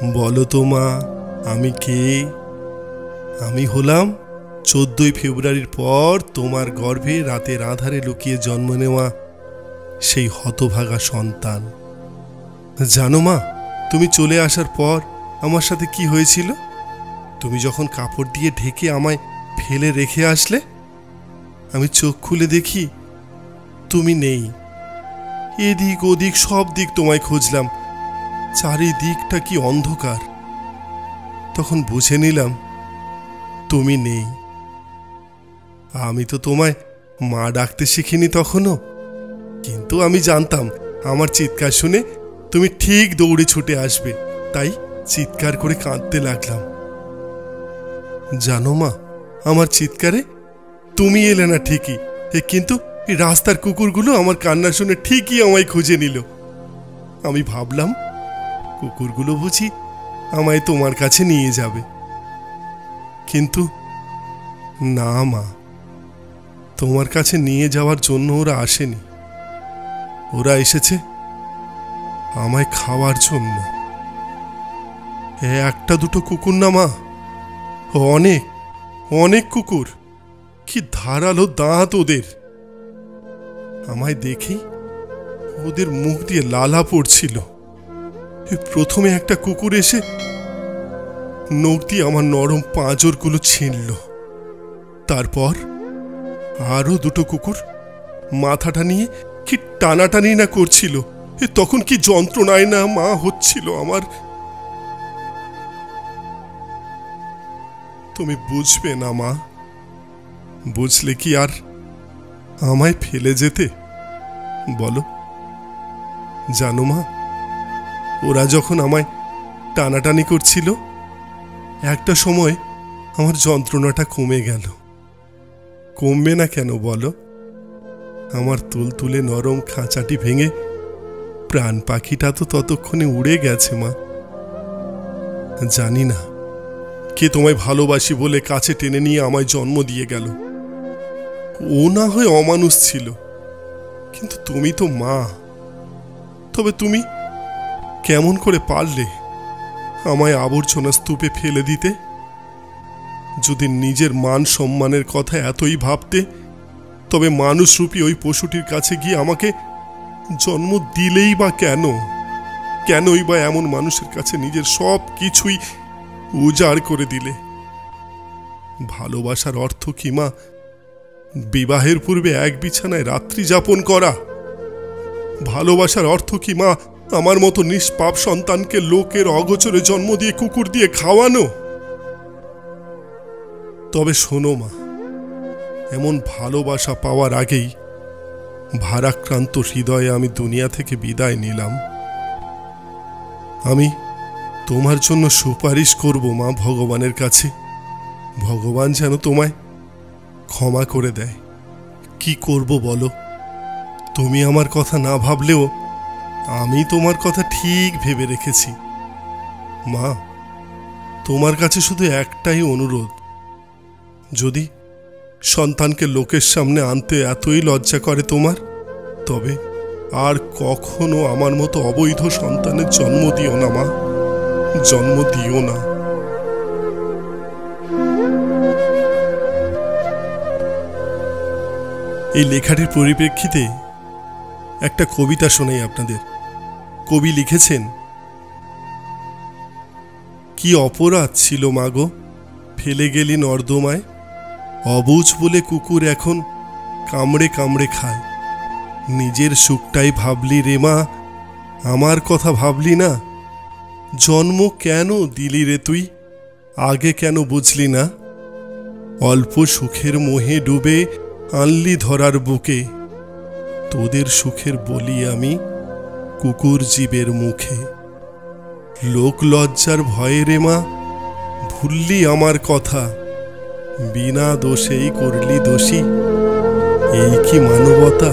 বলো তো মা, আমি কে? আমি হলাম 14ই ফেব্রুয়ারির পর তোমার গর্ভে রাতের আধারে লুকিয়ে জন্ম নেওয়া সেই হতভাগা সন্তান। জানো মা, তুমি চলে আসার পর আমার সাথে কি হয়েছিল? তুমি যখন কাপড় দিয়ে ঢেকে আমায় ফেলে রেখে আসলে, আমি চোখ খুলে দেখি তুমি নেই। এদিক ওদিক সব দিক তোমায় খুঁজলাম, চারিদিকটা কি অন্ধকার। তখন বুঝে নিলাম তুমি নেই। আমি তো তোমায় মা ডাকতে শিখিনি তখনও, কিন্তু আমি জানতাম আমার চিৎকার শুনে তুমি ঠিক দৌড়ে ছুটে আসবে, তাই চিৎকার করে কাঁদতে লাগলাম। জানো মা, আমার চিৎকারে তুমি এলে না ঠিকই, কিন্তু এই রাস্তার কুকুরগুলো আমার কান্না শুনে ঠিকই আমায় খুঁজে নিল। আমি ভাবলাম কুকুরগুলো বুঝি আমায় তোমার কাছে নিয়ে যাবে, কিন্তু না মা, তোমার কাছে নিয়ে যাওয়ার জন্য ওরা আসেনি। ওরা এসেছে আমায় খাওয়ার জন্য। একটা দুটো কুকুর না মা, অনেক অনেক কুকুর। কি ধারালো দাঁত ওদের! আমায় দেখেই ওদের মুখ দিয়ে লালা পড়ছিল। প্রথমে একটা কুকুর এসে নখ দিয়ে আমার নরম পাঁজরগুলো ছিঁড়ল। তারপর আরো দুটো কুকুর মাথাটা নিয়ে কি টানাটানি না করছিল। তখন কি যন্ত্রণায় না মা হচ্ছিল আমার! তুমি বুঝবে না মা, বুঝলে কি আর আমায় ফেলে যেতে বলো? জানো মা, ওরা যখন আমায় টানাটানি করছিল, একটা সময় আমার যন্ত্রণাটা কমে গেল। কমবে না কেন বলো? আমার তুলতুলে নরম খাঁচাটি ভেঙে প্রাণ পাখিটা তো ততক্ষণে উড়ে গেছে মা। জানি না কে তোমায় ভালোবাসি বলে কাছে টেনে নিয়ে আমায় জন্ম দিয়ে গেল। ও না হয় অমানুষ ছিল, কিন্তু তুমি তো মা। তবে তুমি কেমন করে পারলে আমায় আবর্জনা স্তূপে ফেলে দিতে? যদি নিজের মান সম্মানের কথা এতই ভাবতে, তবে মানুষরূপী ওই পশুটির কাছে গিয়ে আমাকে জন্ম দিলেই বা কেন? কেনই বা এমন মানুষের কাছে নিজের সব কিছুই উজাড় করে দিলে? ভালোবাসার অর্থ কি মা বিবাহের পূর্বে এক বিছানায় রাত্রি যাপন করা? ভালোবাসার অর্থ কি মা আমার মতো নিষ্পাপ সন্তানকে লোকের অগোচরে জন্ম দিয়ে কুকুর দিয়ে খাওয়ানো? তবে শোনো মা, এমন ভালোবাসা পাওয়ার আগেই ভারাক্রান্ত হৃদয়ে আমি দুনিয়া থেকে বিদায় নিলাম। আমি তোমার জন্য সুপারিশ করব মা ভগবানের কাছে। ভগবান যেন তোমায় ক্ষমা করে দেয়। কি করব বলো? তুমি আমার কথা না ভাবলেও আমি তোমার কথা ঠিক ভেবে রেখেছি। মা, তোমার কাছে শুধু একটাই অনুরোধ, যদি সন্তানকে লোকের সামনে আনতে এতই লজ্জা করে তোমার, তবে আর কখনো আমার মতো অবৈধ সন্তানের জন্ম দিও না মা, জন্ম দিও না। এই লেখাটির পরিপ্রেক্ষিতে একটা কবিতা শোনাই আপনাদের। কবি লিখেছেন, কি অপরাধ ছিল মাগো ফেলে গেলি নর্দমায়, অবুঝ বলে কুকুর এখন কামড়ে কামড়ে খায়। নিজের সুখটাই ভাবলি রে মা, আমার কথা ভাবলি না। জন্ম কেন দিলি রে তুই, আগে কেন বুঝলি না? অল্প সুখের মোহে ডুবে আনলি ধরার বুকে, তোদের সুখের বলি আমি কুকুর জীবের মুখে। লোক লজ্জার ভয়ে রে মা ভুললি আমার কথা, বিনা দোষেই করলি দোষী, এই কি মানবতা?